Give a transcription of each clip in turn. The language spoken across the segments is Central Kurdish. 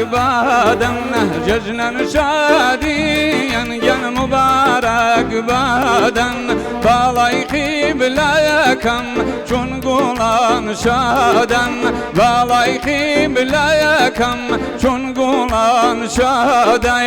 بادا ججنا شاديا يا مبارك بادا بالايخي بلايكم چون گلان شادا بالايخي بلايكم چون گلان شادا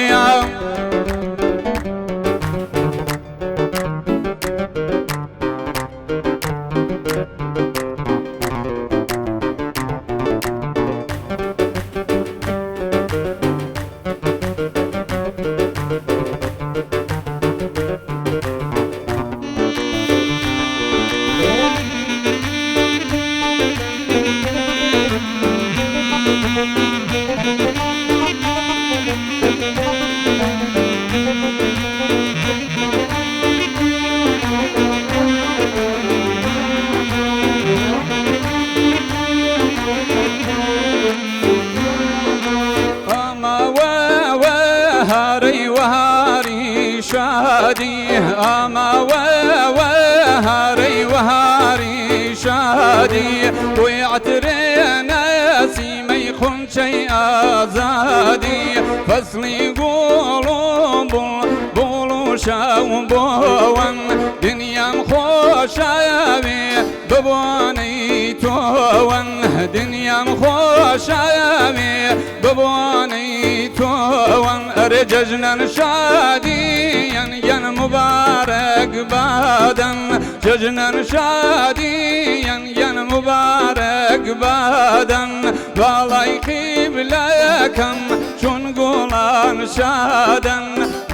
شادي أما وهاري وهاري شادي ويعترينا سيمي خن شيء آزادي فصلي قولوا بولو شاو بوان دنيا مخوشاوي ببواني توان دنيا مخوشاوي ببواني توان رججنا شاديا يا مبارك بادا ججنا شاديا يا مبارك بادا بالايخي بلايكم شون قولان شادا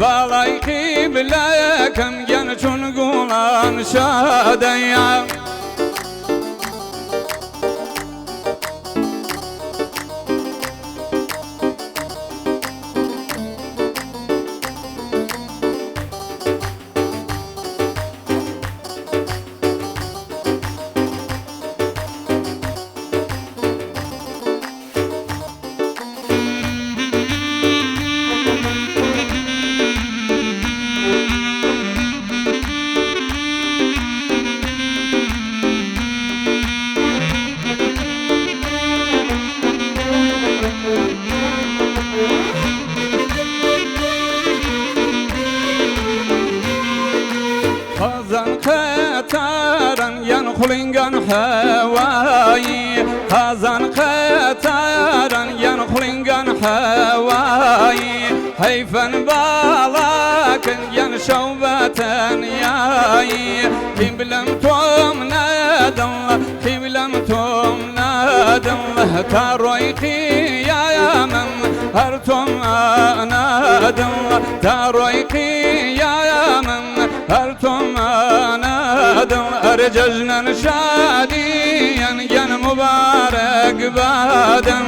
بالايخي بلايكم يا شون قولان شادا يا خلنگان هوایی خزان خطران ین خلنگان هوایی حیفن بالاکن ین شوبتن یایی خیم بلم توم ندم خیم بلم توم ندم تاروی خیا من هر توم ندم تاروی خیا من هر توم ندم رججنا شاديا يا مبارك بادا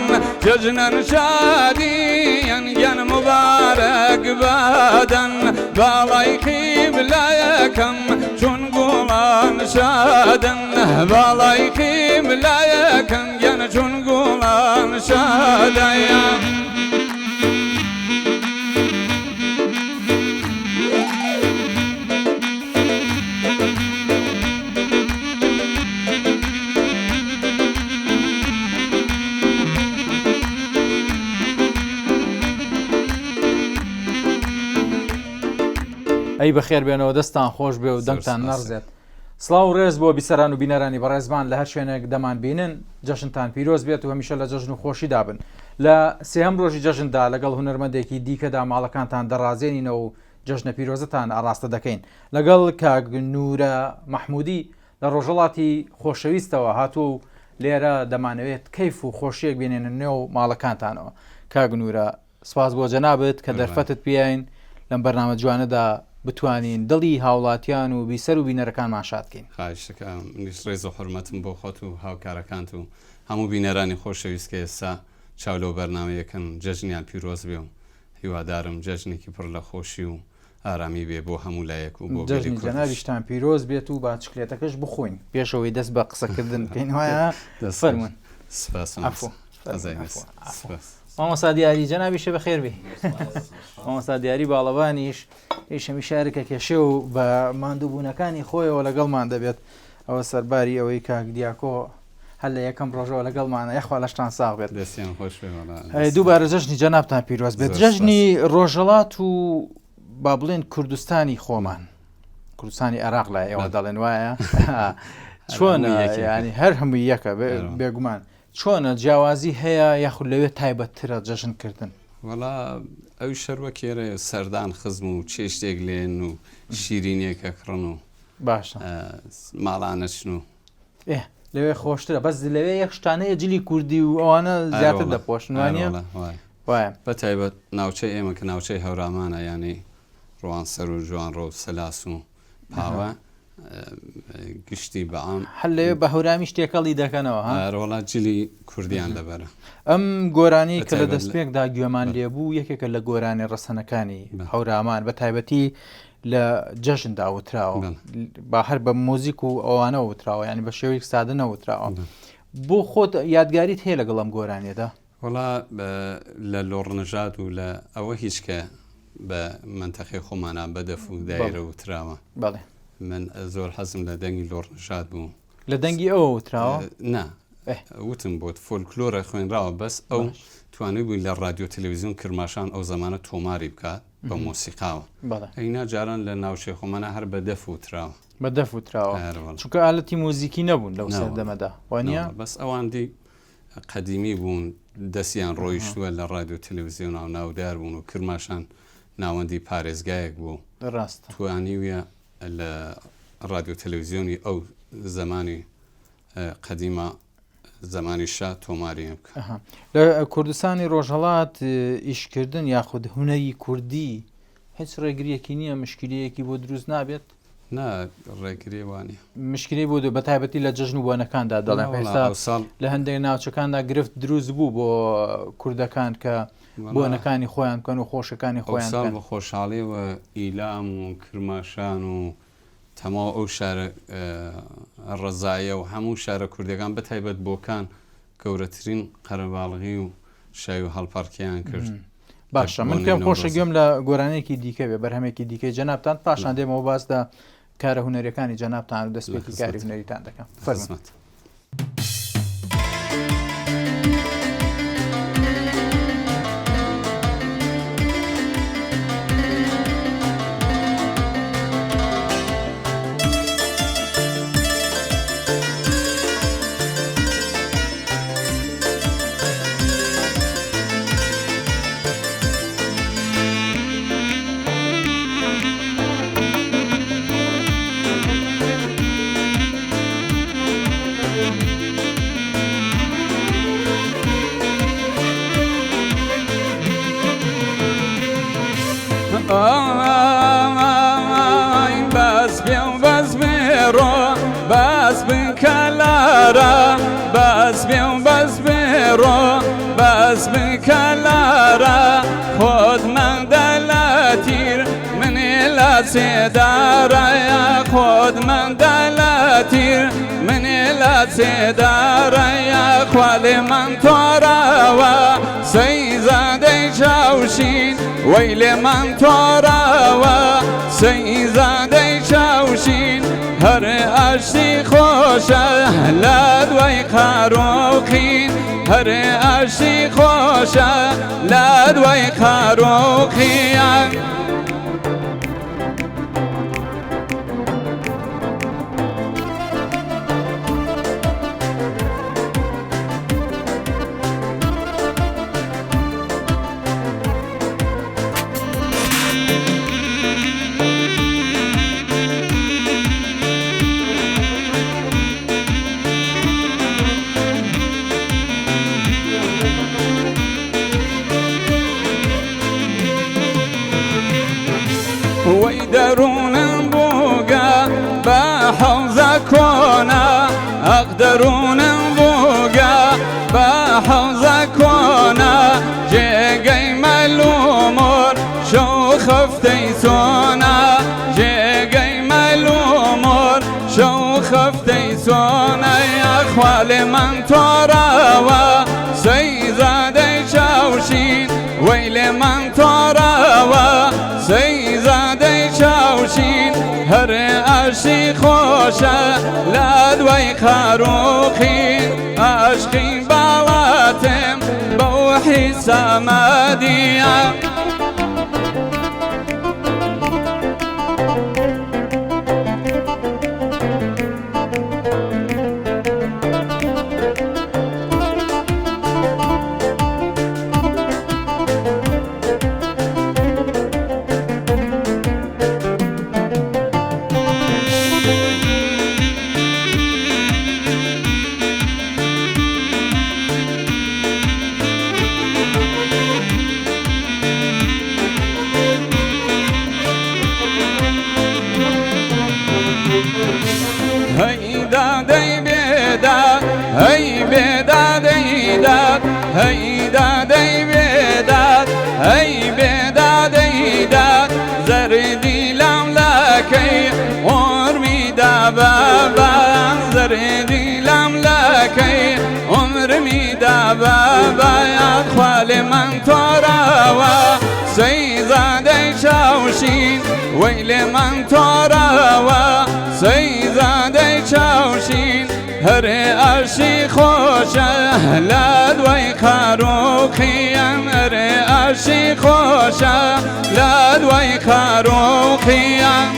ججنا شاديا يا مبارك بادا بالايخي بلايكم شون قولان شادا بالايخي بلايكم يا شون قولان شادا ئەی بەخێر بێنەوە دەستان خۆش بێ و دەنگتان نەڕزێت. سڵاو و ڕێز بۆ بیسەران و بینەرانی بەڕێزمان لە هەر شوێنێک دەمان بینن جەژنتان پیرۆز بێت و هەمیشە لە جەژن و خۆشی دابن. لە سێهەم ڕۆژی جەژندا لەگەڵ هونەرمەندێکی دیکەدا ماڵەکانتان دەڕازێنینەوە و جەژنە پیرۆزتان ئاڕاستە دەکەین. لەگەڵ کاک نورە مەحموودی لە ڕۆژەڵاتی خۆشەویستەوە هاتووە و لێرە دەمانەوێت کەیف و خۆشیەک بێنێنە نێو ماڵەکانتانەوە. کاک نورە سپاس بۆ جەنابەت کە دەرفەتت پێین لەم بەرنامە جوانەدا بتوانین دڵی هاوڵاتیان و بیسەر و بینەرەکانمان شادکەین. خواهشەکەم نیش ڕێز و حورمەتم بۆ خۆت و هاوکارەکانت و هەموو بینەرانی خۆشەویست کە ئێستا چاو لەو بەرنامەیەکەن جەژنیان پیرۆز بێ و هیوادارم جەژنێکی پڕ لە خۆشی و ئارامی بێ بۆ هەموو لایەک و بۆ جەژنی جەنابیشتان پیرۆز بێت و با چکلێتەکەش بخۆین پێشەوەی دەست بە قسەکردن بکەین وایە فەرموون. سپاس مامۆستا دیاری جەنابیشە بەخێر بێ. مامۆستا دیاری باڵەوانیش هیچەمی شارێکە کێشێ و بە ماندووبوونەکانی خۆیەوە لەگەڵمان دەبێت ئەوە سەرباری ئەوەی کاک دیاکۆ هەل لە یەکەم ڕۆژەوە لەگەڵمانە یەخوا لەشتان ساغ بێت دەستیان خۆش بێ دووبارە جەژنی جەنابتان پیرۆز بێت جەژنی ڕۆژهەڵات و با بڵێن کوردستانی خۆمان کوردستانی عێراق لە ئێوە دەڵێن وایە چۆنە ینی هەر هەمووی یەکە بێگومان چۆنە جیاوازی هەیە یاخود لەوێ تایبەتترە جەژنکردن وەڵا ئەوی شەروە کێرە سەردان خزم و چێشتێک لێن و شیرینێکە کڕن و باشە ماڵانەچن و لەوێ خۆشترە بەس لەوێ یەک شتانەیە جلی کوردی و ئەوانە زیاتر دەپۆشنوانە وایە بە تایبەت ناوچەی ئێمە کە ناوچەی هەورامانە ینی ڕوان سەر و جوان ڕۆ سەلاس و پاوە گشتی بەعام هەل لەوێ بە هەورامی شتێکەڵی دەکەنەوە هەروەڵا جلی کوردیان لەبەرە ئەم گۆرانی کە لە دەستپێکدا گوێمان لێبوو یەکێکە لە گۆرانی ڕەسەنەکانی هەورامان بە تایبەتی لە جەژندا وتراوە با هەر بە مۆزیک و ئەوانە وتراوە ینی بە شێوەیەک سادە نەوتراوە بۆ خۆت یادگاریت هەیە لەگەڵ ئەم گۆرانیەدا وەڵا لە لۆڕنژاد و لە ئەوە هیچکە بە منتەقی خۆمانە بەدەف و دایرە وتراوە بەڵێ من زۆر حەزم لە دەنگی لۆڕنژاد بوو لە دەنگی ئەوە وتراوە نا وتم بۆت فۆلکلۆرە خوێنراوە بەس ئەو توانێت بووی لە رادیۆ تەلەڤیزیۆن کرماشان ئەو زمانە تۆماری بکات بە مۆسیقاوە ئەینا جاران لە ناوچەی خۆمانە هەر بەدەف وتراوە بەدەف وتراوە چونکە ئالەتی مۆزیکی نەبوون لەو سەردەمەدا وانە بەس ئەوان دی قەدیمی بوون دەستیان ڕۆیشتووە لە رادیۆ تەلەڤیزیۆن و ناودار بوون و کرماشان ناوەندی پارێزگایەک بوو ڕاست توانیویە لە رادیۆ تەلەڤیزیۆنی ئەو زمانی قەدیمە زمانی شا تۆماریە بکە لە کوردستانی ڕۆژهەڵات ئیشکردن یاخود هونەری کوردی هیچ ڕێگریەکی نییە مشکلەیەکی بۆ دروست نابێت ڕێگریێوانی مشکلی بۆ بە تایبەتی لە جەژن و بۆنەکاندا دەڵێن ئێستا لە هەندێک ناوچەکاندا گرفت دروست بوو بۆ کوردەکان کە بۆنەکانی خۆیان بکەن و خۆشەکانی خۆیان بە خۆشحاڵیەوە ئیلام و کرماشان و تەماو ئەو شارە ڕزایە و هەموو شارە کوردەکان بە تایبەت بۆکان گەورەترین قەرەباڵغی و شای و هەڵپارکیان کرد باشە من پێم خۆشە گوێم لە گۆرانێکی دیکە بێ بەرهەمێکی دیکەی جەنابتان پاشان دێمەوە باسدا کارە هونەریەکانی جەنابتان و دەستپێکی کاری هونەریتان دەکەم فەرموویت. بس بكلارا بس بيوم بس بيرو بس بكلارا خود من دلاتير من إلى سدارا يا خود من دلاتير من إلى سدارا يا خوالي من توراوا سيزادي شاوشين ويلي من توراوا سيزادي شاوشين هر اشتی خوشه لدوی خروخین هر اشتی خوشه لدوی خروخین ويدرون بوقا بحوزة كونا أقدرون بوقا بحوزة كونا جيقي مالومور شو خفتي سونا جيقي مالومور شو خفتي سونا يا خوالي من توراوا سيزادي شاوشين ويلي من توراوا سيزادي شاوشين هر اشي خوشه لدوي خروخين عشقی باڵاتم بەو حیسامەدیە هەی بێدادەیداد زەردی لاملاکەی عمرمیدا بابان زەردی لاملاکەی عمرمیدا بابایان خوا لێمان تۆراوە سەیزادەی چاوشین وەی لێمان تۆراوە سەیزادەی چاوشین هەرێ ئاشی خۆشە لە دوای خاڕۆقیان هەرێ ئاشی خۆشە لە دوای خاڕۆقیان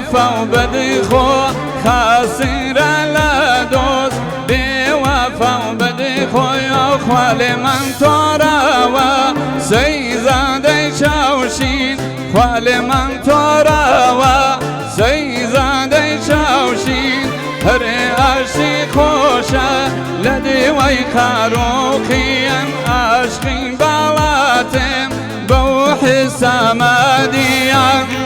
وفا بدخو خاسرة لا دوس بوفا بدخو يا خوال من توراوا سيزادي شاوشين خوال من توراوا سيزادي شاوشين هري عشقي خوشا لدي ويخاروخيا عشقي بالاتم بوحي ساماديا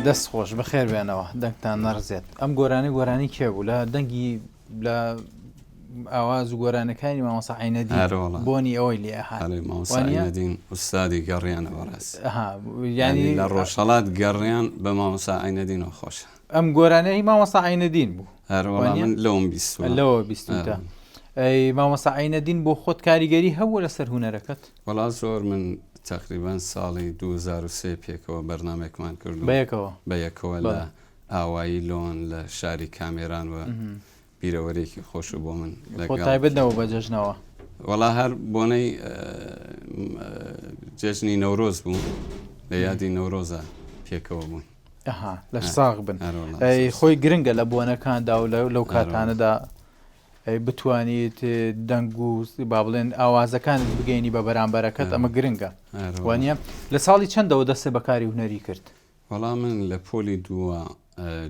دەست خۆش بەخێر بێنەوە دەنگتان نەڕزێت ئەم گۆرانی کێ بوو لە دەنگی لە ئاواز و گۆرانەکانی مامۆستا عینەدین بۆنی ئەوەی لێ مامۆستا ئوستادی گەڕیانەوە ڕاست ینی لە ڕۆژهەڵات گەڕیان بە مامۆستا عینەدینەوە خۆشە ئەم گۆرانەی مامۆستا عینەدین بوو من لەوم لەوە بیستە ئەی مامۆستا عینەدین بۆ خۆت کاریگەری هەبوو لەسەر هونەرەکەت وەڵا زۆر من تقریبان ساڵی 2003 پێکەوە بەرنامێکمان کرد بەیەکەوە لە ئاوایی لۆن لە شاری کامێران و بیرەوەرێکی خۆش بۆ من تایبەتەوە بە جەژنەوە وەڵا هەر بۆنەی جەژنی نەورۆز بوو لە یادی نەورۆزە پێکەوە بوون لەش ساغ بن خۆی گرنگە لە بۆنەکاندا و لەو کاتانەدا بتوانیت دەنگ و با بڵێن ئاوازەکان بگەینی بە بەرامبەرەکەت ئەمە گرنگە وانە لە ساڵی چەندەوە دەستێ بەکاری هونەری کرد وەڵام من لە پۆلی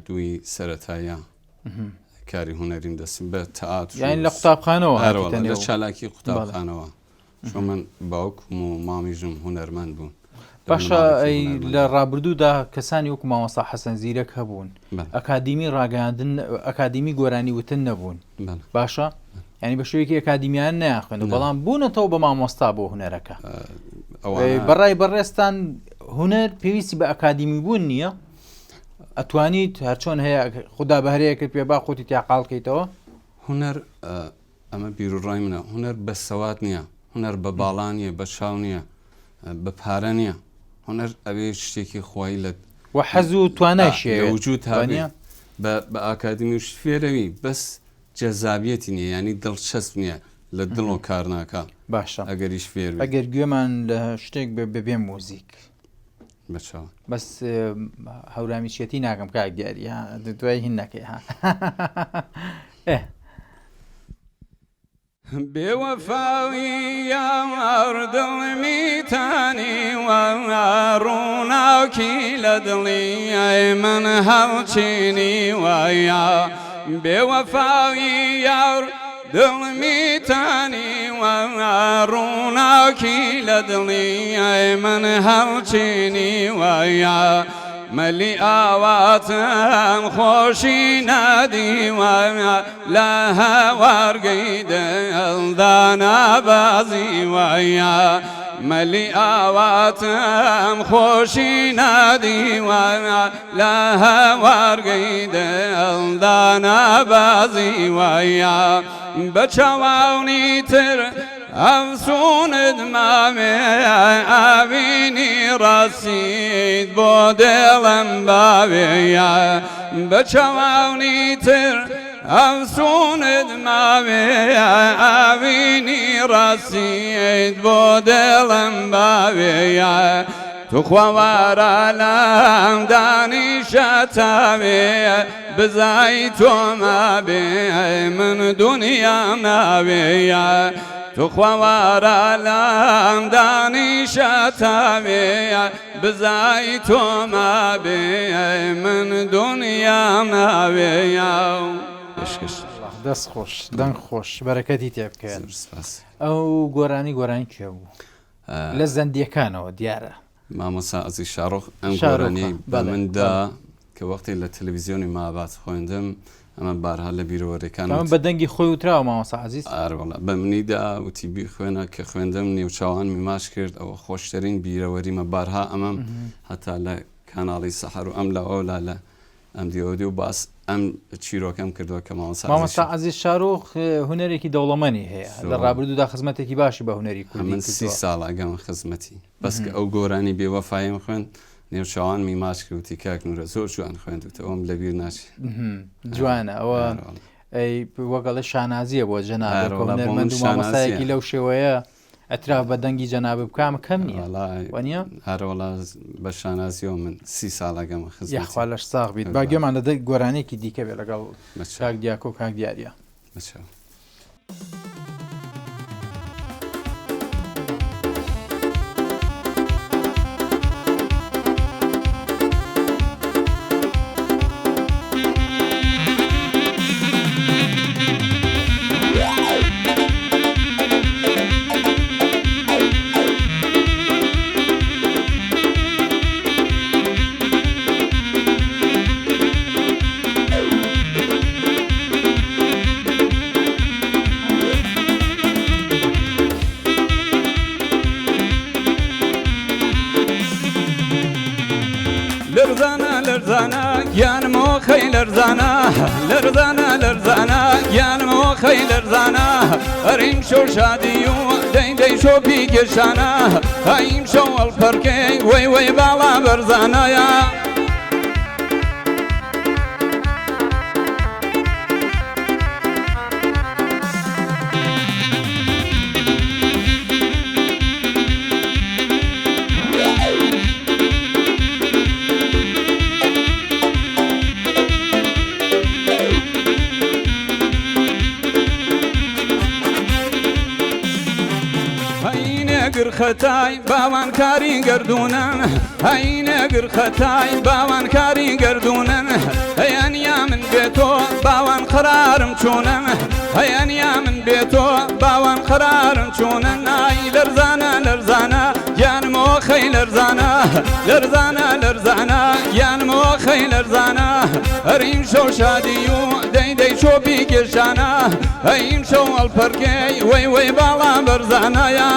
دوی سەرەتایە کاری هونەریم دەستم بە تەئاتر یان لە قوتابخانەوە لە چالاکی قوتابخانەوە چۆن من باوکم و مامیژم هونەرمەند بوون باشە لە ڕابردوودا کەسانی وەکو مامۆستا حەسەن زیرەک هەبوون ئەکادیمی ڕاگەاندن ئەکادیمی گۆرانی وتن نەبوون باشە ینی بە شوەیەکی ئەکادیمیان نەیاخوێن و بەڵام بوونەتەوە بە مامۆستا بۆ هونەرەکە بەڕای بەڕێستان هونەر پێویستی بە ئەکادیمی بوون نییە ئەتوانیت هەرچۆن هەیە خوددا بەهرەیە کرد پێ با خۆتی تیاقاڵکەیتەوە هونەر ئەمە بیرڕای منە هونەر بە سەوات نییە هونەر بە باڵان نیە بە چاو نییە بە پارە نییە هونەر ئەوێ شتێکی خۆی لە و حەز و توانای وجود هەبێ بە ئاکادمی و فێرەوی بەس جەزابیەتی نییە ینی دڵچەسب نییە لە دڵ و کار ناکە باشە ئەگەریش فێر ئەگەر گوێمان لە شتێک بێ مۆزیک بەچەوە بەس هەورامیچێتی ناکەم کاک دیاری دوای هین نەکەی ها بێوەفاوی یار دڵمیتانی وەڕووناوکی لە دڵی من هەڵچینی وایە بێوەفاوی یار دڵمیتانی وەڕووناوکی لە دڵی من هەڵچینی وایە مەلی ئاواتم خۆشی نادیوە لە هەوارگەی دڵدانا بازی وایە مەلی ئاواتم خۆشی نادیوە لە هەوارگەی دڵدانا بازی وایە بە چاوانی تر ئەفسوونت مامێ ئاوینی ڕاستیت بۆ دێڵم باوێیە بە چاوانی تر ئەفسوونت مامێ ئاوینی ڕاستیت بۆ دێڵم باوێیە تو خوارە لەم دانیشە تاوێ بزای تۆمە بێ من دنیام ناوێیە تو خوارە لەم دانیشە تاوێ بزای تۆمە بێ من دنیام ناوێیە دەست خۆش دەنگ خۆش بەرەکەتی تێ بکەن ئەو گۆرانی کوێ بوو لە زەندیەکانەوە دیارە مامۆستا عەزیز شارۆخ ئەم گۆرانی بە مندا کە وەختی لە تەلەڤیزیۆنی مابات خوێندم ئەمە بارها لە بیرۆوەریەکان بە دەنگی خۆی وتراوە مامۆستا عەزیز بە منیدا وتی بیخوێنە کە خوێندم نێوچاوان میماش کرد ئەوە خۆشترین بیرەوەریمە بارها ئەمەم هەتا لە کاناڵی سەحەر و ئەم لە ئەولا لە ئەم دیۆدی و باس ئەم چیرۆکەم کردووە کە مامۆستا عەزیز شارۆخ هونەرێکی دەوڵەمەنی هەیە لە ڕابردوودا خزمەتێکی باشی بە هونەری کوردی من 30 ساڵ ئەگەم خزمەتی بەس کە ئەو گۆرانی بێوەفایم خوێن نێوچاوان میماش کردوتی کاک نورە زۆر جوان خوێندوتە ئەوم لەبیر ناچێت جوانە ئەوە وەگەڵە شانازیە بۆ جەنابێت هونەرمەند و مامۆستایەکی لەو شێوەیە ئەتراف بە دەنگی جەنابێ بکام کەم نییە هەروەڵا بە شانازیەوە من 30 ساڵ ئەگەمە خزمەتی یاخوا لەش ساغ بیت با گوێمان لە گۆرانێکی دیکە بێ لەگەڵ کاک دیاکۆ و کاک دیاریە لرزانە گیانمەوە خەی لەرزانە لەرزانە گیانمەوە خەی لەرزانە هەریم شەو شادی و دەی شۆ پیگەشانە هەیم شەو هەڵپەرکەی وەی باڵا بەرزانەیە خەتای باوانکاری گردونن هەینەگر خەتای باوانکاری گردونن هەیەن یا من بێتۆ باوان قرارم چوونن هەیەن یا من بێتۆ باوان قرارم چوونن ئای لەرزانە گیانمەوە خەی لەرزانە گیانمەوە خەی لەرزانە هەریم شەو شادی و دەی شۆ پیگەشانە هەیم شەو هەڵپەرکەی وەی باڵا بەرزانەیە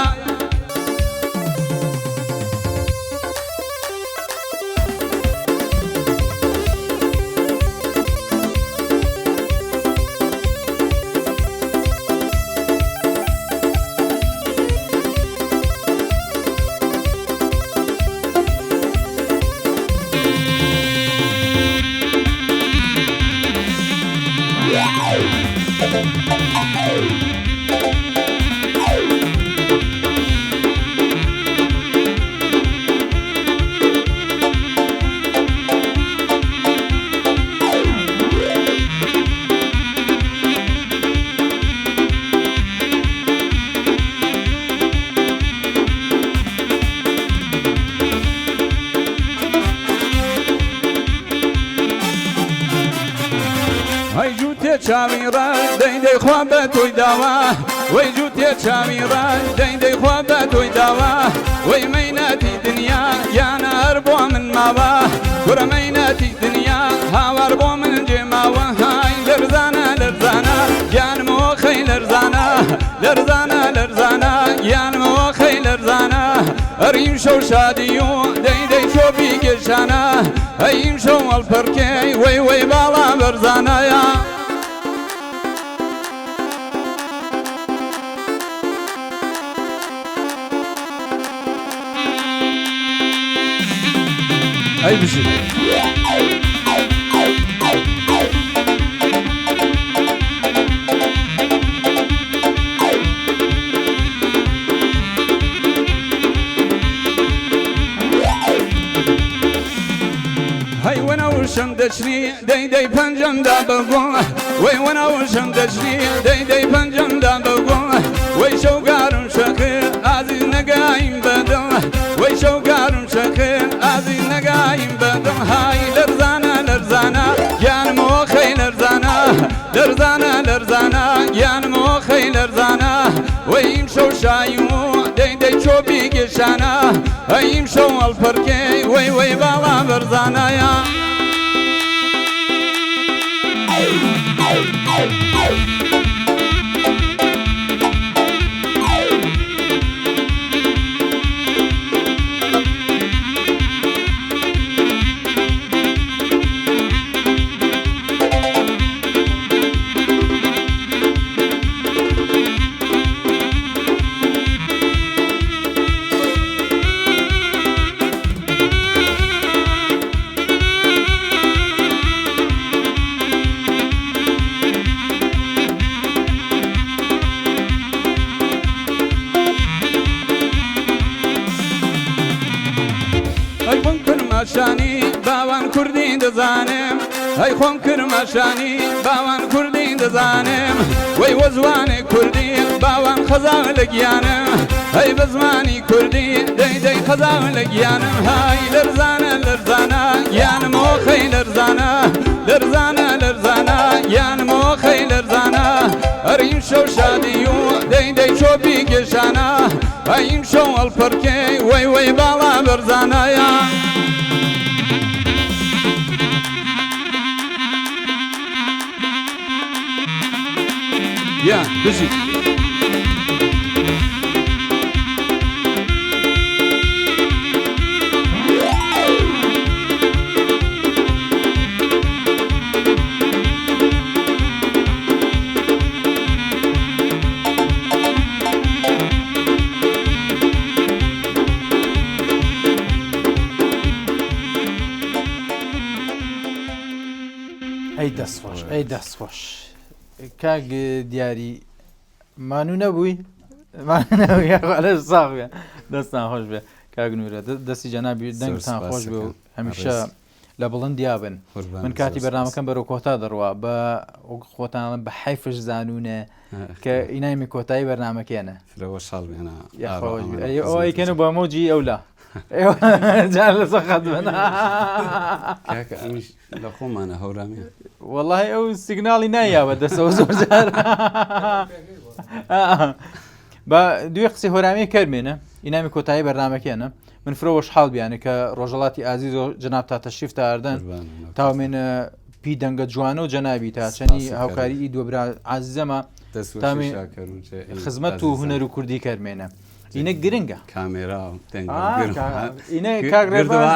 چاوی ڕاش دەی خوا بە تۆی داوا وەی جووتێ چاوی ڕاش دەی خوا بە تۆی داوا وەی مەینەتی دنیا یانە هەر بۆ من ماوە گورە مەینەتی دنیا هاوار بۆ من جێماوە های لەرزانە لەرزانە گیانمەوە خەی لەرزانە لەرزانە لەرزانە گیانمەوە خەی لەرزانە هەریم شەو شادی و دەی چۆپی گێشانە هەیم شەو هەڵپەرکەی وەی باڵا بەرزانەیە ئەی بژن وەنەوشم دەچنی دەی پەنجەمدا بەگوڵ وەی وەنەوشم دەچنی دەی پەنجەمدا بەگوڵ وەی شەوگارم شەکر ئازیز نەگایم بەدڵ وەی شەوگارم شەکر ئازیز نەگایم بەدڵ های لەرزانە لەرزانە گیانمەوە خەی لەرزانە لەرزانە لەرزانە گیانمەوە خەی لەرزانە وەیم شەو شایی و دەی چۆپی گێشانە هەیم شەو هەڵپەرکەی وەی باڵا بەرزانەیە شانی باوان کوردی دەزانم ئەی خۆم کرمەشانی باوان کوردی دەزانم وەی وەزوانی کوردی باوان خەزاو لە گیانم ئەی بە زمانی کوردی دەی خەزاو لە گیانم های لەرزانە لەرزانە گیانمەوە خەی لەرزانە لەرزانە لەرزانە گیانمەوە خەی لەرزانە هەریم شەو شادی و دەی چۆپی گێشانە هەیم شەو هەڵپەرکەی وەی باڵا بەرزانەیە یا بژی ئەی دەستخۆش ئەی دەستخۆش کاک دیاری مانوو نەبووی لە ساغێ دەستان خۆش بێ کاک نورە دەستی جەنابی دەنگتان خۆش بێ و هەمیشە لە بڵندیا بن من کاتی بەرنامەکەم بەرەو کۆتا دەڕوا بە خۆتان بە حیفش زانوونە کە ئینایمی کۆتایی بەرنامەکەێنە ئەوەیکەن بە مۆجی ئەولا جان لە سەخەت بن لە خۆمانە هەورامیە وەڵای ئەو سیگناڵی نایاوە دەسەوە زۆر جار بە دوێ قسەی هۆرامی کەرمێنە ئینامی کۆتایی بەرنامەکەێنە من فرەوەش حاڵ بیانە کە ڕۆژەڵاتی ئازیز و جەناب تا تەشریف تا ئەردەن تاومێنە پی دەنگە جوانە و جەنابی تا چەنی هاوکاری دووەبرا عازیزەمە خزمەت و هونەر و کوردی کەرمێنە اینە گرنگە کامێرا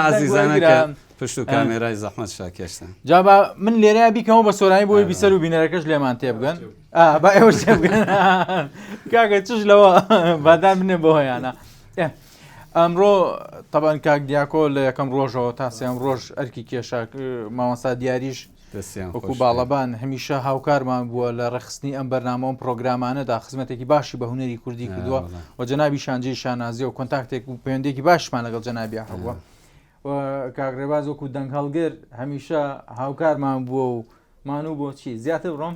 عزیزانەکە پشت و کامێرای زەحمەت شاکێشتن جا من لێرە بیکەمەوە بە سۆرانی بۆی بیسەر و بینەرەکەش لێمان تێبگەن با ئێوە تێبگەن کاکە چش لەوە بادان بنێ بۆ هۆیانە ئەمڕۆ تەبەن کاک دیاکۆ لە یەکەم ڕۆژەوە تا سێم ڕۆژ ئەرکی کێشا مامۆستا دیاریش وەکو باڵەبان هەمیشە هاوکارمان بووە لە ڕەخستنی ئەم بەرنامەوە پرۆگرامانەدا خزمەتێکی باشی بە هونەری کوردی کردووە و جەنابی شانجەی شانازی و کۆنتاکتێک و پەیوەندێکی باشمان لەگەڵ جەنابی هەبووە کاکڕێباز وەکو دەنگ هەڵگر هەمیشە هاوکارمان بووە و مانوو بۆ چی زیاتر بڕۆم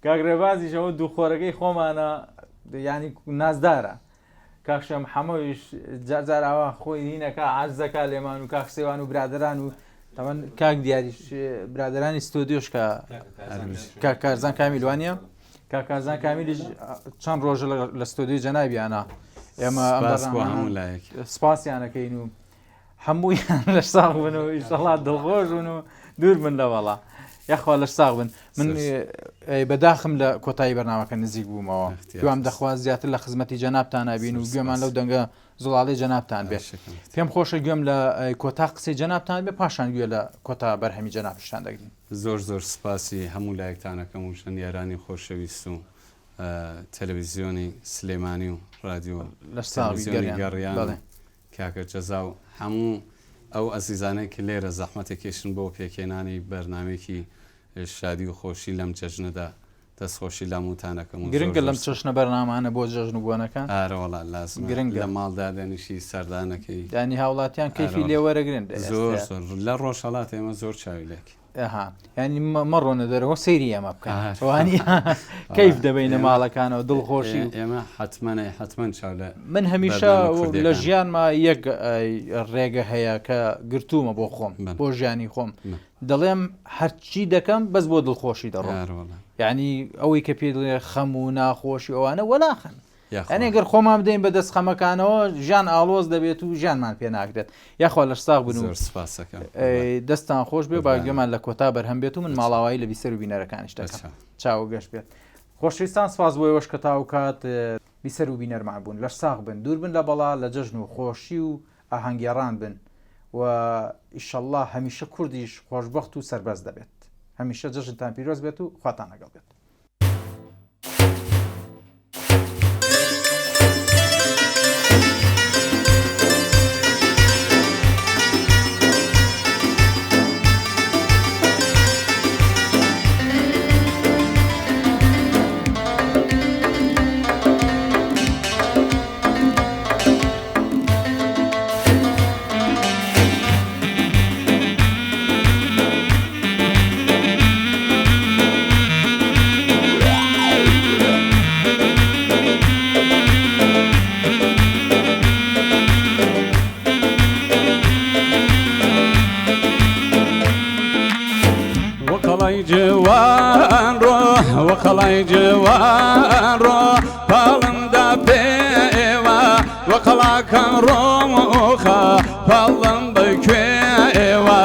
کاکڕێبازیشەوە دووخۆرەکەی خۆمانە ینی نازدارە کاکشەم هەموویش جارجار ئاوا خۆی هینەکە عەرزەکە لێمان و کاکسێوان و برادران و تاوان کاک دیاریش برادرانی ستۆدیۆش کە کارزان کامیلوانە کاکارزان کامیلیش چەند ڕۆژە لە ستۆدیۆ جەنابیانە ئێمە هەموو لایەک سپاسیانەکەین و هەموویان لە ساغ بن و ئیشەڵات دڵخۆش بن و دوور من لەوەڵا یاخوا لەش ساغ بن من بەداخم لە کۆتایی بەرنامەکە نزیک بوومەوە دوام دەخواست زیاتر لە خزمەتی جەنابتان نبین و گوێمان لەو دەنگە زوڵاڵی جەنابتان بێت پێم خۆشە گوێم لە کۆتا قسەی جەنابتان بێ پاشان گوێ لە کۆتا بەرهەمی جەنابشتان دەگرین زۆر سپاسی هەموو لایەکتانەکەم و ژەنیارانی خۆشەویست و تەلەڤیزیۆنی سلێمانی و رادیۆ گەڕیان کاکە جەزا و هەموو ئەو ئەزیزانەی کە لێرە زەحمەتێک کێشن بۆ پێکێنانی بەرنامێکی شادی و خۆشی لەم جەژنەدا دەستخۆشی لە موتانەکەم و گرنگە لەم چەشنە بەرنامانە بۆ جەژن و بۆنەکان ئارەوەڵا لازم گرنگ لە ماڵدادەنیشی سەردانەکەی دانی هاوڵاتیان کەیفی لێوەرەگرن زۆر لە ڕۆژهەڵات ئێمە زۆر چاویلێک ینی مەڕۆنە دەرەوە سەیری ئەمە بکەوانی کەیف دەبینە ماڵەکانەوە دڵخۆشی ئێمە حتمما چاو لە من هەمیشە لە ژیانما یەک ڕێگە هەیە کە گرتوومە بۆ خۆم بۆ ژیانی خۆم دەڵێم هەرچی دەکەم بەس بۆ دڵخۆشی دەڕۆ یعنی ئەوەی کە پێ دڵێ خەم و ناخۆشی ئەوانە وەلاخن ئەنێ گەر خۆمان بدەین بە دەست خەمەکانەوە ژیان ئالۆز دەبێت و ژیانمان پێ ناکرێت یاخوا لە ساغ بن و دەستان خۆش بێ باگوێمان لە کۆتا بەرهەم بێت و من ماڵاوایی لە بیسەر و بینەرەکانیش دەکەم چاوە گەشت بێت خۆشویستان سپاس بۆ ئێوەش کە تاو کات بیسەر و بینەرمان بوون لەش ساغ بن دوور بن لە بەڵا لە جەژن و خۆشی و ئاهەنگێڕان بن و ئیشەڵڵا هەمیشە کوردیش خۆشبەخت و سەربەز دەبێت هەمیشە جەژنتان پیرۆز بێت و خواتان لەگەڵ بێت وەقەڵای جوان ڕۆ پاڵمدا پێوە وەقەڵاکەم ڕۆمۆخە پاڵم بکوێوە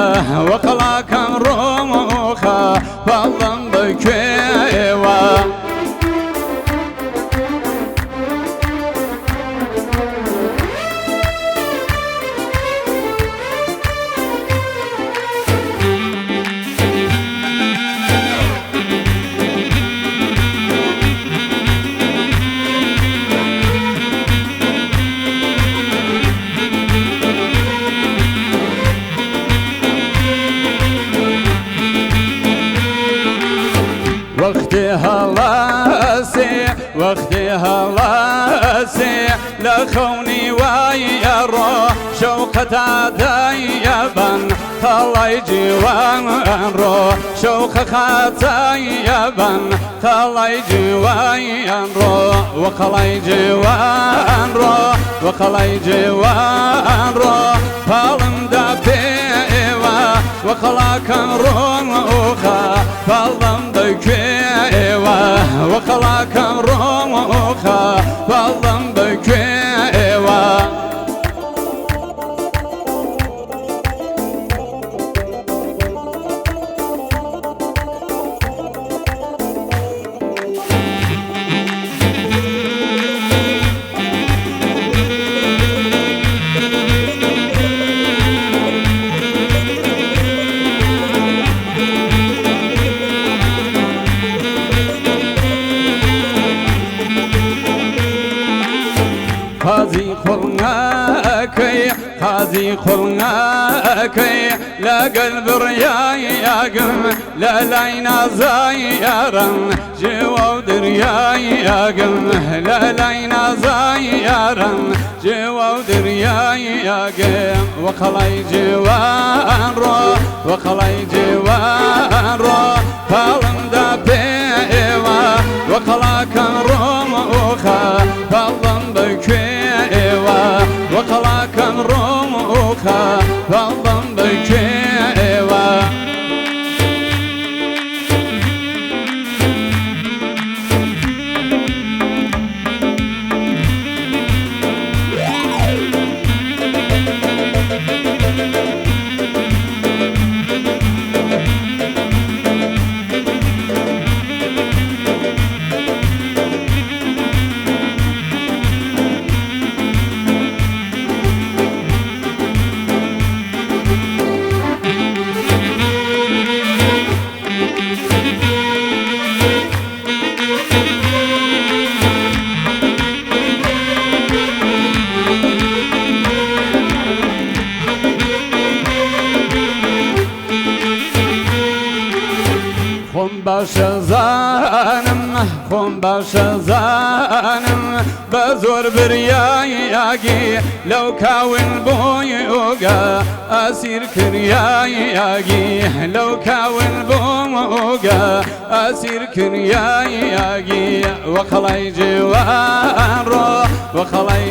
وەقەڵاکەم ڕۆمۆخە پاڵم بکوێوە وەختی هەڵاسێ لە خەونی وایە ڕۆ شەوقەتا دایەبەن خەڵای جوان ڕۆ شەوقە خاتایەبەن خەڵای جوان ڕۆ وەقەڵای جوان ڕۆ وەقەڵای جوان ڕۆ پاڵمدا پێوە وەقەڵاکەم ڕۆمۆخە پاڵم بکوێوە وەقەڵاکەم ڕۆمۆخە پاڵم بکوێوە حازی خوڵناکەی لەگەل بڕیایەگەم لە لای نازایارم جێوە و دریایەگەم لە لای نازایارم جێوە و دریایەگەم وەقەڵای جێوان ڕۆ وەقەڵای جێوان ڕۆ پاڵمدا پێوە وەقەڵاکەم ڕۆمۆخە پاڵم بکوێوە وەقەڵاکەم ڕۆمۆخە پاڵم بکوێوە باشە زانم خۆم باشە زانم بە زۆر بریایەگی لەو کاون بۆی ئۆگا ئاسیر کریایەگی لەو کاون بۆم ئۆگا ئاسیر کریایەگی وەخەڵای جێوان ڕۆ وەخەڵای